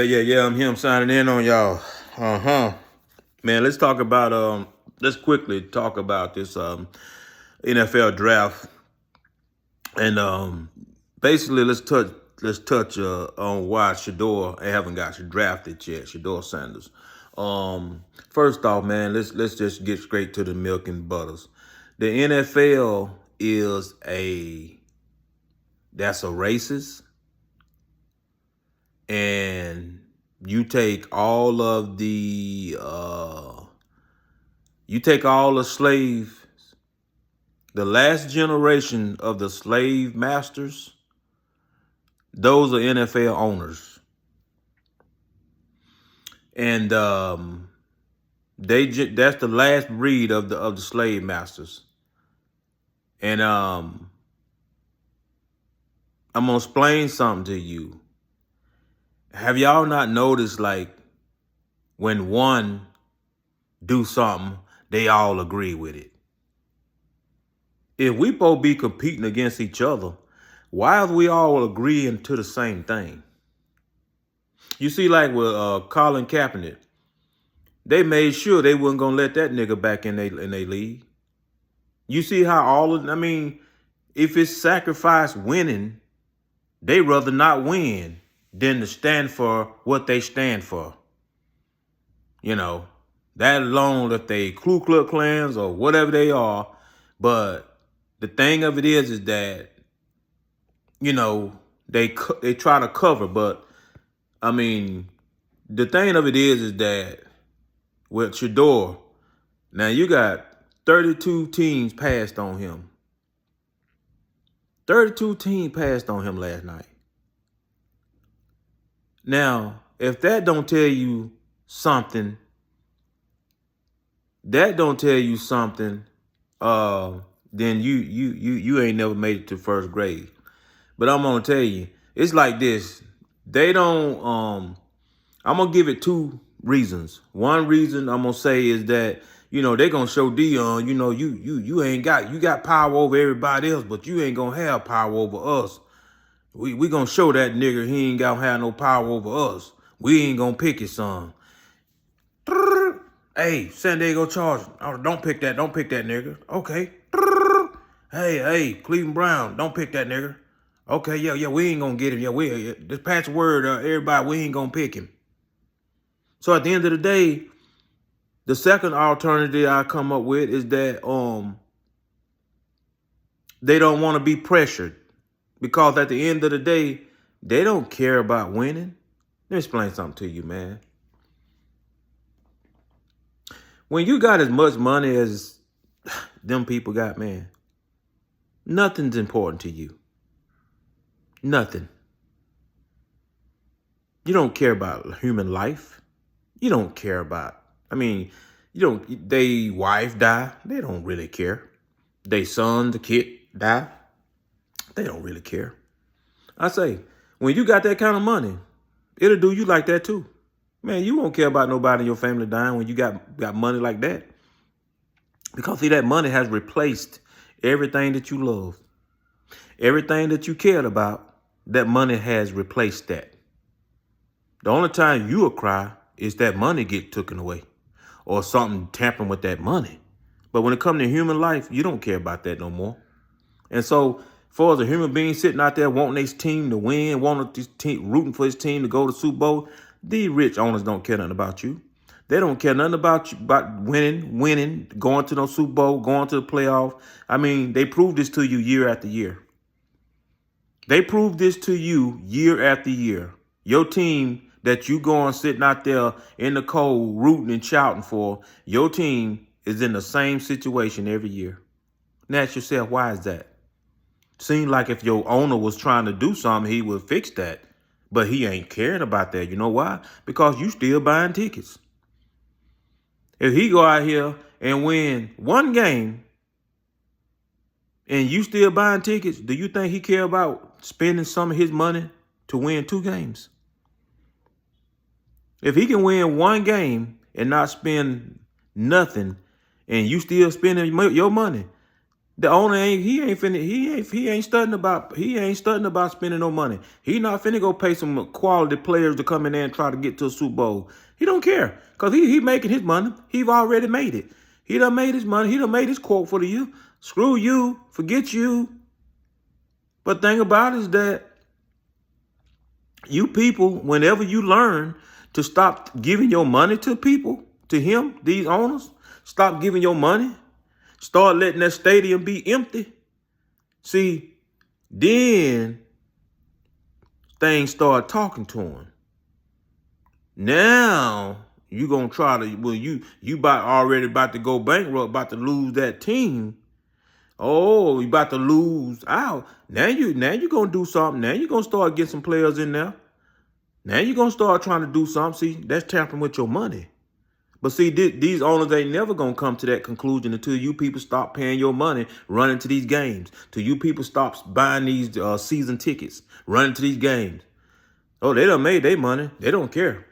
Yeah. I'm here. I'm signing in on y'all. Man, let's quickly talk about this NFL draft. And basically let's touch on why Shador haven't got drafted yet, Shador Sanders. First off, man, let's just get straight to the milk and butters. The NFL is a racist, and you take all of the slaves, the last generation of the slave masters, those are NFL owners. And that's the last breed of the slave masters. And I'm gonna explain something to you. Have y'all not noticed, like, when one do something, they all agree with it? If we both be competing against each other, why are we all agreeing to the same thing? You see, like with Colin Kaepernick, they made sure they wasn't gonna let that nigga back in they league. You see how if it's sacrifice winning, they rather not win than to stand for what they stand for. You know, that alone, if they Ku Klux Klans or whatever they are. But the thing of it is that, they try to cover. But I mean, the thing of it is that with Shador, now you got 32 teams passed on him. 32 teams passed on him last night. Now, if that don't tell you something, then you ain't never made it to first grade. But I'm gonna tell you, it's like this. They don't I'm gonna give it two reasons. One reason I'm gonna say is that, they're gonna show Dion, you got power over everybody else, but you ain't gonna have power over us. We gonna show that nigga he ain't gonna have no power over us. We ain't gonna pick his son. Hey, San Diego Chargers, oh, don't pick that nigga. Okay. Hey, Cleveland Brown, don't pick that nigga. Okay, yeah, we ain't gonna get him. Yeah, just pass the word, everybody, we ain't gonna pick him. So at the end of the day, the second alternative I come up with is that they don't want to be pressured, because at the end of the day, they don't care about winning. Let me explain something to you, man. When you got as much money as them people got, man, nothing's important to you. Nothing. You don't care about human life. You don't care about, they wife die, they don't really care. They son, the kid die, they don't really care. I say, when you got that kind of money, it'll do you like that too. Man, you won't care about nobody in your family dying when you got money like that. Because see, that money has replaced everything that you love. Everything that you cared about, that money has replaced that. The only time you will cry is that money get taken away or something tampering with that money. But when it comes to human life, you don't care about that no more. And so, for as a human being sitting out there wanting his team to win, rooting for his team to go to the Super Bowl, these rich owners don't care nothing about you. They don't care nothing about you, about winning, going to the Super Bowl, going to the playoff. They prove this to you year after year. They prove this to you year after year. Your team that you going sitting out there in the cold, rooting and shouting for, your team is in the same situation every year. And ask yourself, why is that? Seems like if your owner was trying to do something, he would fix that. But he ain't caring about that. You know why? Because you still buying tickets. If he go out here and win one game and you still buying tickets, do you think he care about spending some of his money to win 2 games? If he can win one game and not spend nothing, and you still spending your money, The owner he ain't studying about spending no money. He not finna go pay some quality players to come in there and try to get to a Super Bowl. He don't care. Cause he making his money. He've already made it. He done made his money. He done made his quote for the year. Screw you. Forget you. But thing about it is that you people, whenever you learn to stop giving your money to people, to him, these owners, stop giving your money, start letting that stadium be empty. See, then things start talking to him. Now you gonna try to, well, you already about to go bankrupt, about to lose that team. Oh, you about to lose out. Now you gonna do something. Now you gonna start getting some players in there. Now you gonna start trying to do something. See, that's tampering with your money. But see, these owners ain't never gonna come to that conclusion until you people stop paying your money, running to these games. Till you people stop buying these season tickets, running to these games. Oh, they done made their money. They don't care.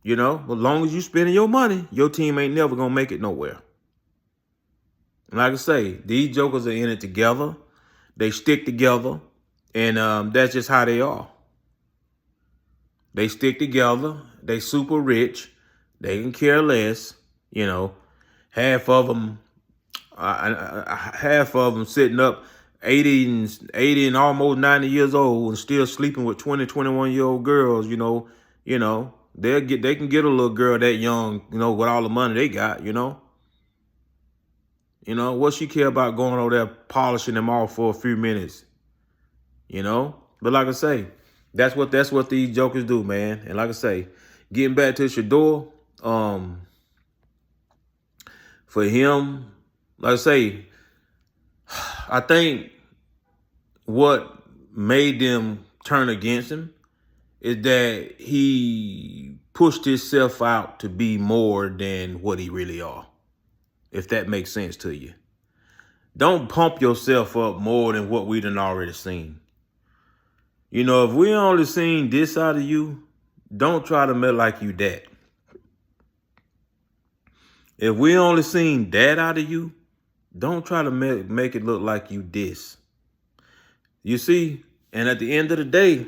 You know, as long as you spending your money, your team ain't never gonna make it nowhere. And like I say, these jokers are in it together. They stick together. And that's just how they are. They stick together. They super rich. They can care less. You know, half of them sitting up 80 and almost 90 years old and still sleeping with 20, 21-year-old girls. You know, they can get a little girl that young, you know, with all the money they got, you know. You know, what she care about going over there polishing them off for a few minutes? You know? But like I say, that's what these jokers do, man. And like I say, getting back to Shedeur, for him, like I say, I think what made them turn against him is that he pushed himself out to be more than what he really are. If that makes sense to you. Don't pump yourself up more than what we done already seen. You know, if we only seen this out of you, don't try to make like you that. If we only seen that out of you, don't try to make it look like you this. You see, and at the end of the day,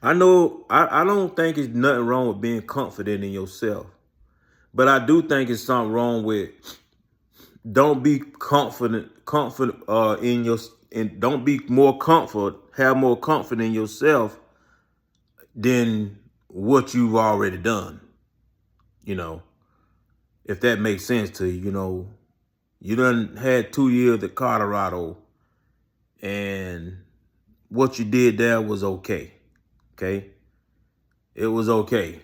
I know I don't think it's nothing wrong with being confident in yourself. But I do think it's something wrong with don't be confident in your, and don't be more comfort, have more confidence in yourself than what you've already done. You know, if that makes sense to you. You know, you done had 2 years at Colorado and what you did there was okay. Okay. It was okay.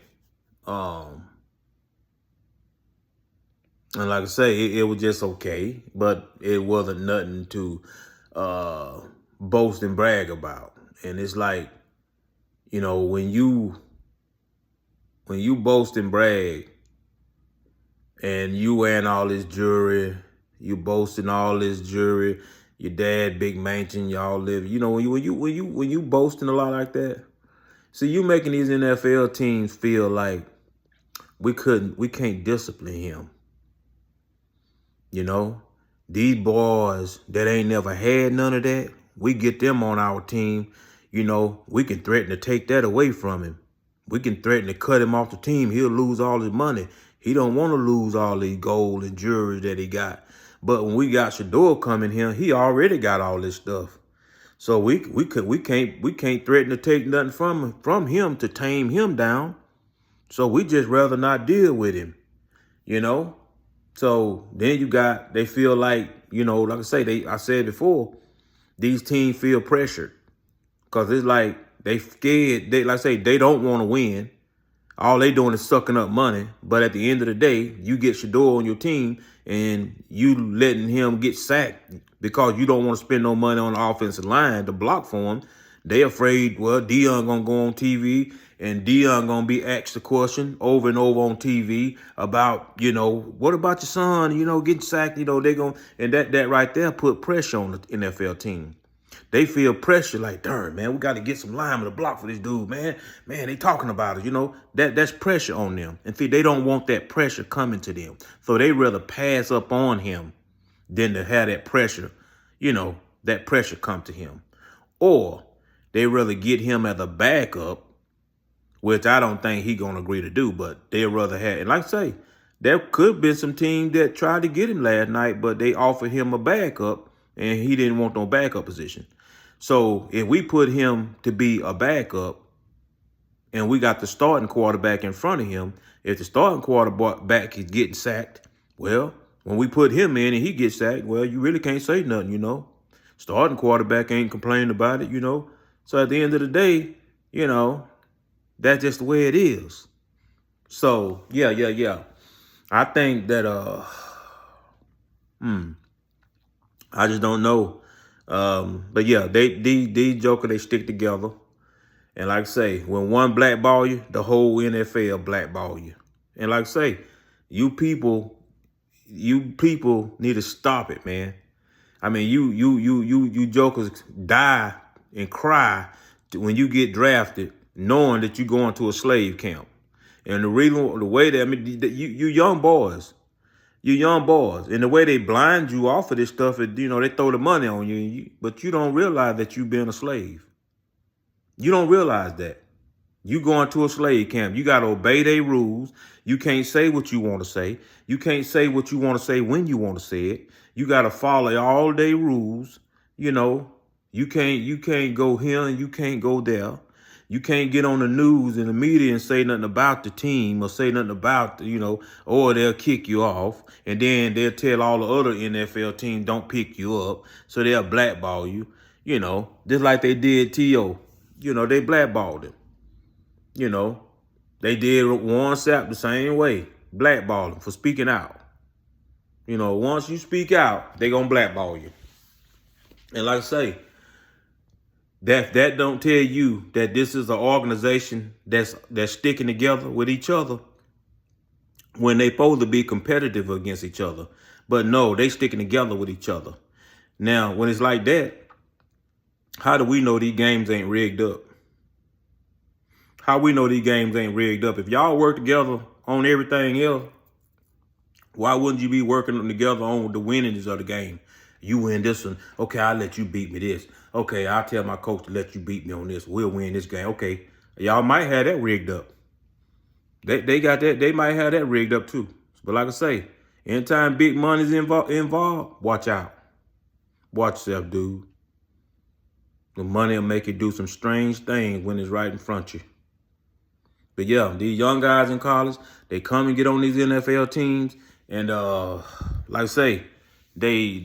And like I say, it was just okay, but it wasn't nothing to boast and brag about. And it's like, you know, when you boast and brag and you wearing all this jewelry, you boasting all this jewelry, your dad, big mansion, y'all live, you know, when you boasting a lot like that, see, you making these NFL teams feel like we can't discipline him. You know, these boys that ain't never had none of that, we get them on our team. You know, we can threaten to take that away from him. We can threaten to cut him off the team. He'll lose all his money. He don't want to lose all these gold and jewelry that he got. But when we got Shedeur coming here, he already got all this stuff. So we can't threaten to take nothing from him to tame him down. So we just rather not deal with him, you know. So then they feel like, you know, like I say, I said before, these teams feel pressured because it's like they scared. Like I say, they don't want to win. All they doing is sucking up money. But at the end of the day, you get Shedeur on your team and you letting him get sacked because you don't want to spend no money on the offensive line to block for him. They afraid, well, Deion going to go on TV and Deion going to be asked the question over and over on TV about, you know, what about your son, you know, getting sacked, you know, and that right there put pressure on the NFL team. They feel pressure like, darn, man, we got to get some linemen to block for this dude, man. Man, they talking about it, you know. That's pressure on them. And see, they don't want that pressure coming to them. So they rather pass up on him than to have that pressure, that pressure come to him. Or they rather get him as a backup, which I don't think he gonna agree to do, but they'd rather have, and like I say, there could be some team that tried to get him last night, but they offered him a backup and he didn't want no backup position. So if we put him to be a backup and we got the starting quarterback in front of him, if the starting quarterback is getting sacked, well, when we put him in and he gets sacked, well, you really can't say nothing, Starting quarterback ain't complaining about it, So at the end of the day, that's just the way it is. So, yeah. I think that, I just don't know. But yeah, these Joker, they stick together. And like I say, when one blackball you, the whole NFL blackball you. And like I say, you people need to stop it, man. I mean, you Jokers die and cry when you get drafted, knowing that you're going to a slave camp. And the way that, you young boys, and the way they blind you off of this stuff, they throw the money on you, but you don't realize that you've been a slave. You don't realize that. You going to a slave camp. You got to obey their rules. You can't say what you want to say. You can't say what you want to say when you want to say it. You got to follow all their rules. You can't go here and you can't go there. You can't get on the news and the media and say nothing about the team or say nothing about, or they'll kick you off. And then they'll tell all the other NFL teams don't pick you up. So they'll blackball you, just like they did T.O. They blackballed him. They did Warren Sapp the same way, blackball him for speaking out. Once you speak out, they gonna blackball you. And like I say, that don't tell you that this is an organization that's sticking together with each other when they supposed to be competitive against each other. But no, they sticking together with each other. Now, when it's like that, how do we know these games ain't rigged up? How we know these games ain't rigged up? If y'all work together on everything else, why wouldn't you be working together on the winnings of the game? You win this one. Okay, I'll let you beat me this. Okay, I'll tell my coach to let you beat me on this. We'll win this game. Okay, y'all might have that rigged up. They got that. They might have that rigged up too. But like I say, anytime big money's involved, watch out. Watch yourself, dude. The money will make you do some strange things when it's right in front of you. But yeah, these young guys in college, they come and get on these NFL teams, and like I say, they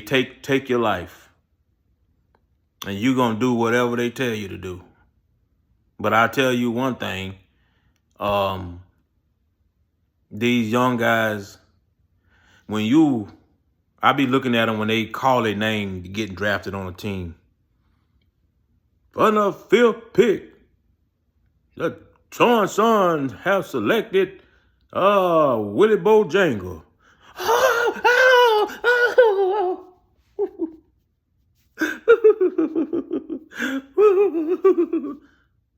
take your life, and you gonna do whatever they tell you to do. But I tell you one thing, these young guys, I be looking at them when they call their name getting drafted on a team. For the fifth pick, the son have selected Willie Bojangle.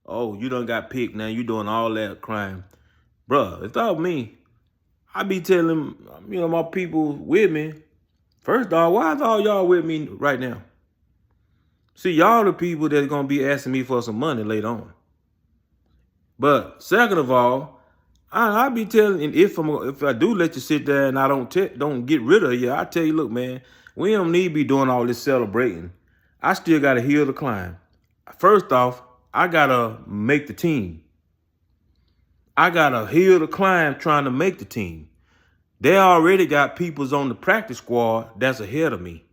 Oh, you done got picked now. You doing all that crime. Bruh, it's all me. I be telling, my people with me, first off, why is all y'all with me right now? See, y'all the people that's going to be asking me for some money later on. But second of all, I be telling, and if I do let you sit there and I don't get rid of you, I tell you, look, man, we don't need to be doing all this celebrating. I still got to heal the climb. First off, I got to make the team. I got to heal the climb trying to make the team. They already got peoples on the practice squad that's ahead of me.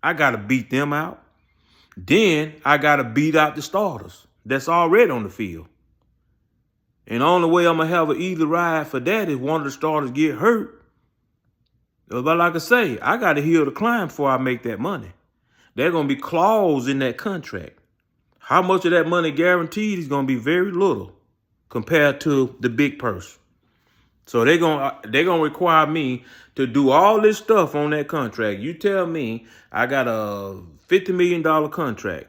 I got to beat them out. Then I got to beat out the starters that's already on the field. And the only way I'm going to have an easy ride for that is one of the starters get hurt. But like I say, I got to heal the climb before I make that money. There's going to be clause in that contract. How much of that money guaranteed is going to be very little compared to the big purse. So they're gonna require me to do all this stuff on that contract. You tell me I got a $50 million contract,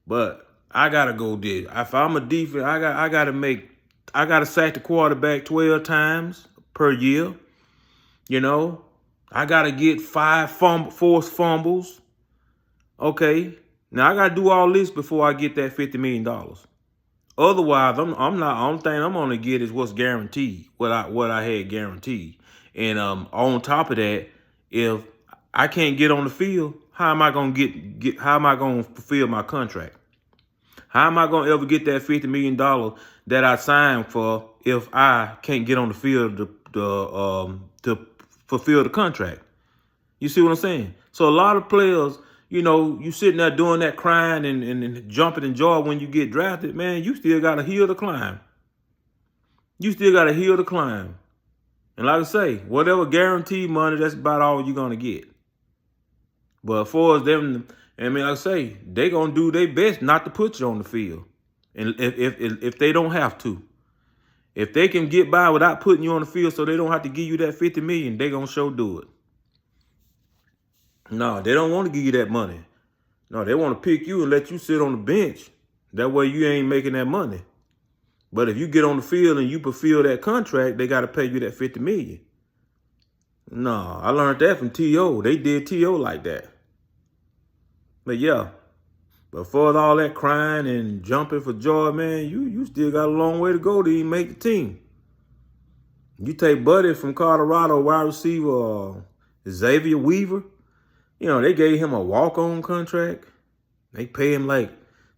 but I gotta go there. If I'm a defense, I gotta sack the quarterback 12 times per year. I got to get 5 forced fumbles. Okay. Now I got to do all this before I get that $50 million. Otherwise, I'm not. Only thing I'm gonna get is what's guaranteed, what I had guaranteed. And on top of that, if I can't get on the field, how am I gonna get? How am I gonna fulfill my contract? How am I gonna ever get that $50 million that I signed for if I can't get on the field to fulfill the contract? You see what I'm saying? So a lot of players, you sitting there doing that crying and jumping in joy when you get drafted, man, you still got to heal the climb. You still got to heal the climb. And like I say, whatever guaranteed money, that's about all you're going to get. But as far as them, like I say, they going to do their best not to put you on the field. And if they don't have to. If they can get by without putting you on the field so they don't have to give you that $50 million, they going to sure do it. No, they don't want to give you that money. No, they want to pick you and let you sit on the bench. That way you ain't making that money. But if you get on the field and you fulfill that contract, they got to pay you that $50 million. No, I learned that from T.O. They did T.O. like that. But yeah, before all that crying and jumping for joy, man, you still got a long way to go to even make the team. You take Buddy from Colorado, wide receiver, Xavier Weaver. They gave him a walk-on contract. They pay him like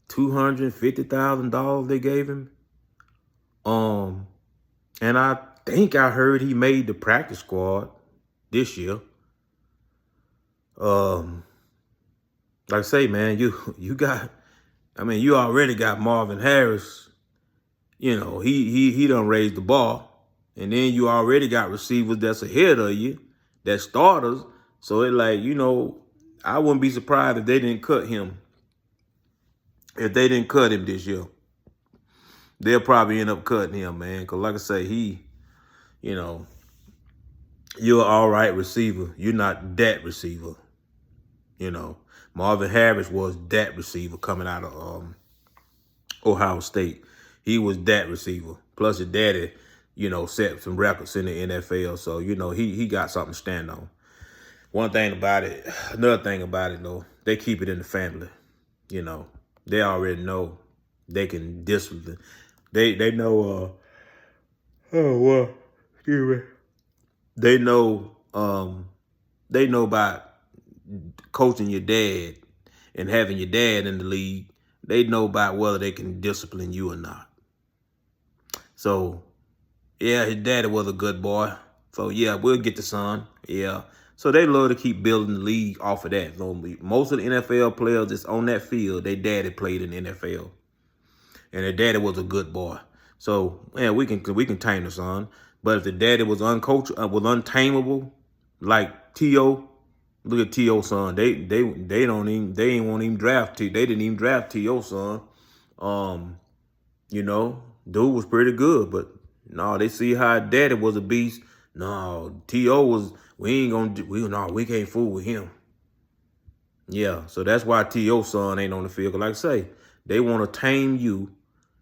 $250,000 they gave him. And I think I heard he made the practice squad this year. Like I say, man, you already got Marvin Harris. He done raised the bar. And then you already got receivers that's ahead of you, that's starters. So it I wouldn't be surprised if they didn't cut him. If they didn't cut him this year, they'll probably end up cutting him, man. Because like I say, you're an all right receiver. You're not that receiver. Marvin Harris was that receiver coming out of Ohio State. He was that receiver. Plus his daddy, set some records in the NFL. So, he got something to stand on. Another thing about it, though, they keep it in the family. They already know they can discipline. They know, excuse me. They know about coaching your dad and having your dad in the league. They know about whether they can discipline you or not. So, yeah, his daddy was a good boy. So, yeah, we'll get the son. Yeah. So they love to keep building the league off of that. Most of the NFL players that's on that field, their daddy played in the NFL. And their daddy was a good boy. So, yeah, we can tame the son. But if the daddy was untamable, like T.O., look at T.O. son. They won't even draft T. They didn't even draft T.O. son. Dude was pretty good, but no, they see how daddy was a beast. No, T.O. was, we can't fool with him. Yeah, so that's why T.O. son ain't on the field. 'Cause like I say, they want to tame you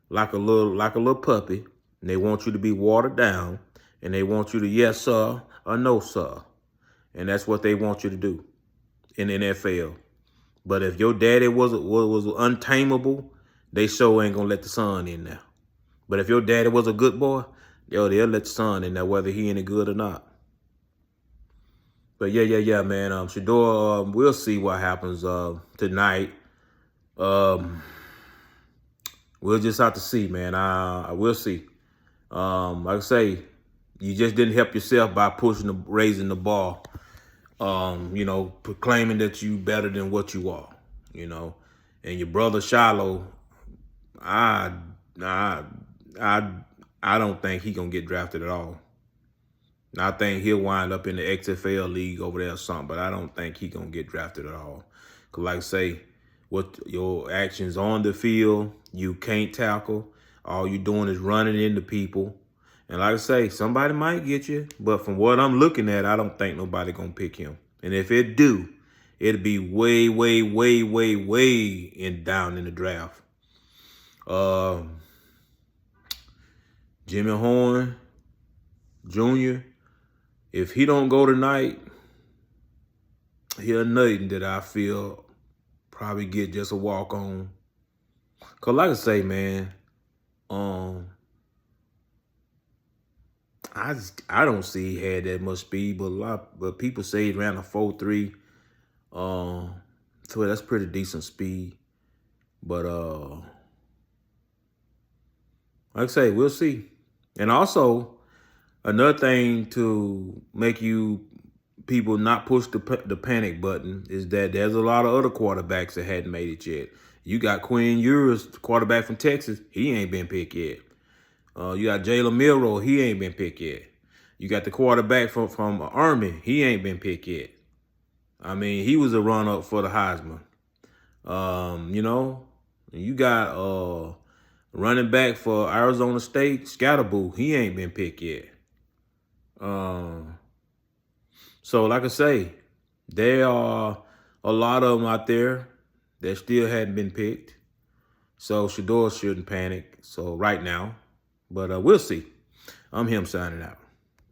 like a little puppy, and they want you to be watered down, and they want you to yes sir or no sir, and that's what they want you to do in the NFL. But if your daddy was untamable, they sure ain't gonna let the son in there. But if your daddy was a good boy, they'll let the son in there, whether he any good or not. But yeah, man. Shedeur, we'll see what happens tonight. We'll just have to see, man. I will see. Like I say, you just didn't help yourself by raising the bar. Proclaiming that you better than what you are. And your brother Shiloh, I don't think he gonna get drafted at all. I think he'll wind up in the XFL league over there or something, but I don't think he gonna get drafted at all. Cause like I say, what your actions on the field, you can't tackle. All you doing is running into people. And like I say, somebody might get you, but from what I'm looking at, I don't think nobody gonna pick him. And if it do, it'll be way, way, way, way, way down in the draft. Jimmy Horn Jr., if he don't go tonight, He'll nothing that I feel probably get just a walk on. Cause like I say, man, um, I don't see he had that much speed, but people say he ran a 4.3. So that's pretty decent speed. But like I say, we'll see. And also another thing to make you people not push the panic button is that there's a lot of other quarterbacks that hadn't made it yet. You got Quinn Ewers, quarterback from Texas. He ain't been picked yet. You got Jalen Milroe. He ain't been picked yet. You got the quarterback from Army. He ain't been picked yet. I mean, he was a run-up for the Heisman. You know, you got running back for Arizona State, Scatterboo. He ain't been picked yet. So like I say, there are a lot of them out there that still hadn't been picked. So Shedeur shouldn't panic. So right now, but we'll see. I'm him signing out.